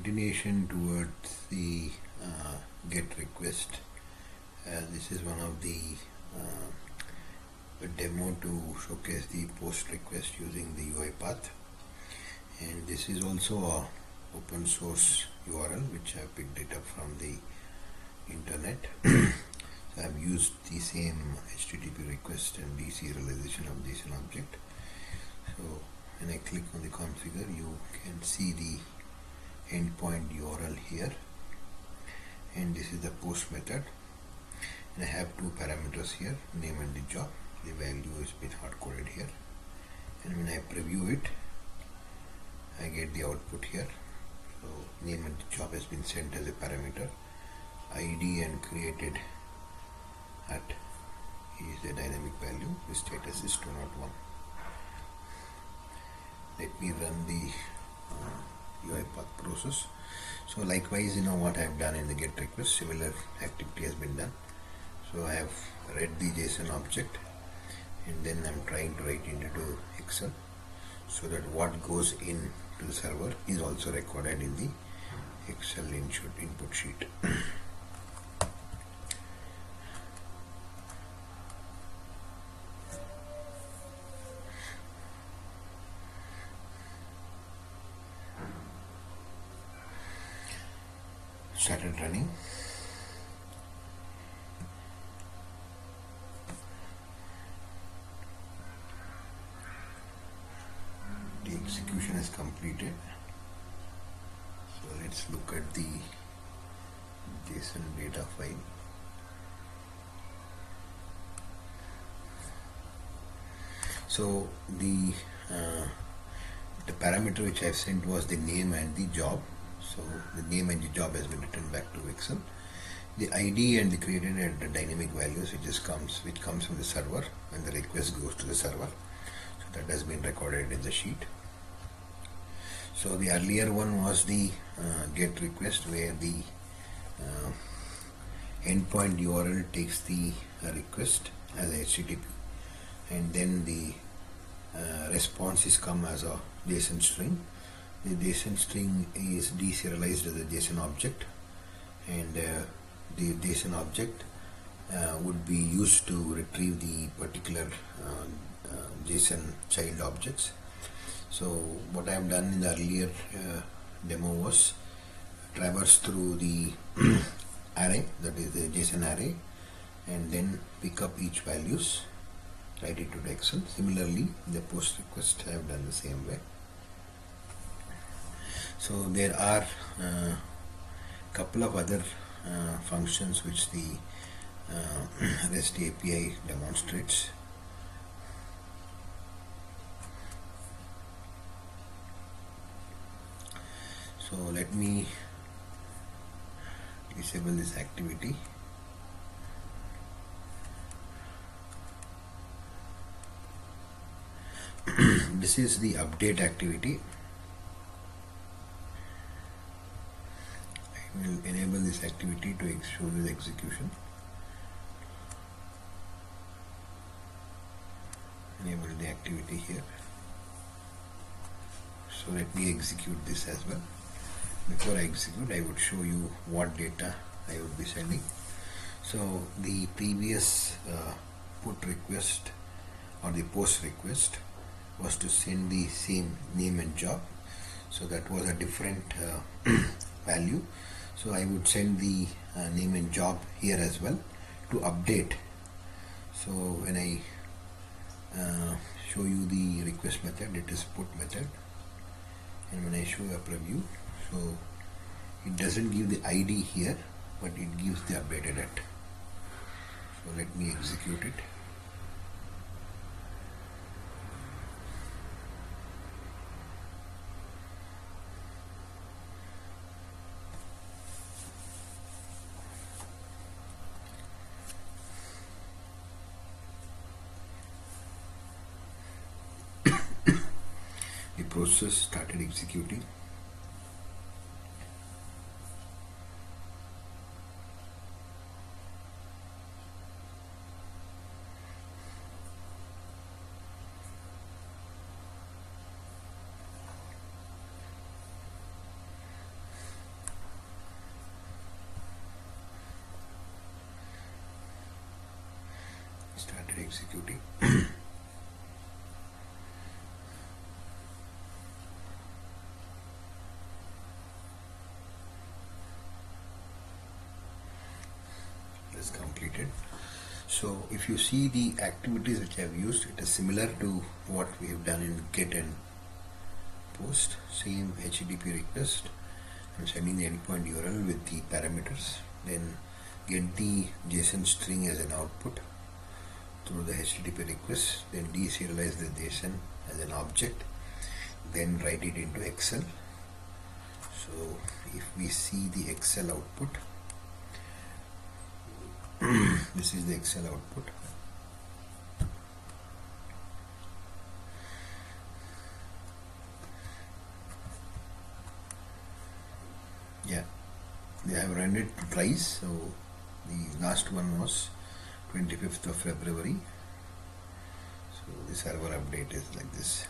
continuation towards the get request. This is one of the demo to showcase the post request using the UiPath, and this is also a open source URL which I picked it up from the internet. So I've used the same HTTP request and deserialization of JSON object. So when I click on the configure, you can see the endpoint URL here, and this is the post method, and I have two parameters here, name and the job. The value has been hard coded here, and when I preview it, I get the output here. So name and the job has been sent as a parameter, ID and created at is the dynamic value, the status is 201. Let me run the UiPath process. So likewise, what I have done in the get request, similar activity has been done. So I have read the JSON object, and then I'm trying to write it into Excel so that what goes in to the server is also recorded in the Excel input sheet. Started running. The execution is completed. So let's look at the JSON data file. So the parameter which I sent was the name and the job. So the name and the job has been returned back to Excel. The ID and the created and the dynamic values which comes from the server when the request goes to the server. So that has been recorded in the sheet. So the earlier one was the get request, where the endpoint URL takes the request as HTTP, and then the response is come as a JSON string. The JSON string is deserialized as a JSON object, and the JSON object would be used to retrieve the particular JSON child objects. So what I have done in the earlier demo was traverse through the array, that is the JSON array, and then pick up each values, write it to Excel. Similarly, the post request I have done the same way. So there are couple of other functions which the REST API demonstrates. So let me disable this activity. This is the update activity. I will enable this activity to show you the execution. Enable the activity here. So let me execute this as well. Before I execute, I would show you what data I would be sending. So the previous put request or the post request was to send the same name and job. So that was a different value. So I would send the name and job here as well to update. So when I show you the request method, it is put method, and when I show a preview, so it doesn't give the ID here, but it gives the updated at. So let me execute it. The process started executing. executing. That's completed. So if you see the activities which I have used, it is similar to what we have done in get and post. Same HTTP request. I'm sending the endpoint URL with the parameters. Then get the JSON string as an output through the HTTP request. Then deserialize the JSON as an object. Then write it into Excel. So if we see the Excel output, this is the Excel output. Yeah, I have run it twice. So the last one was 25th of February. So the server update is like this.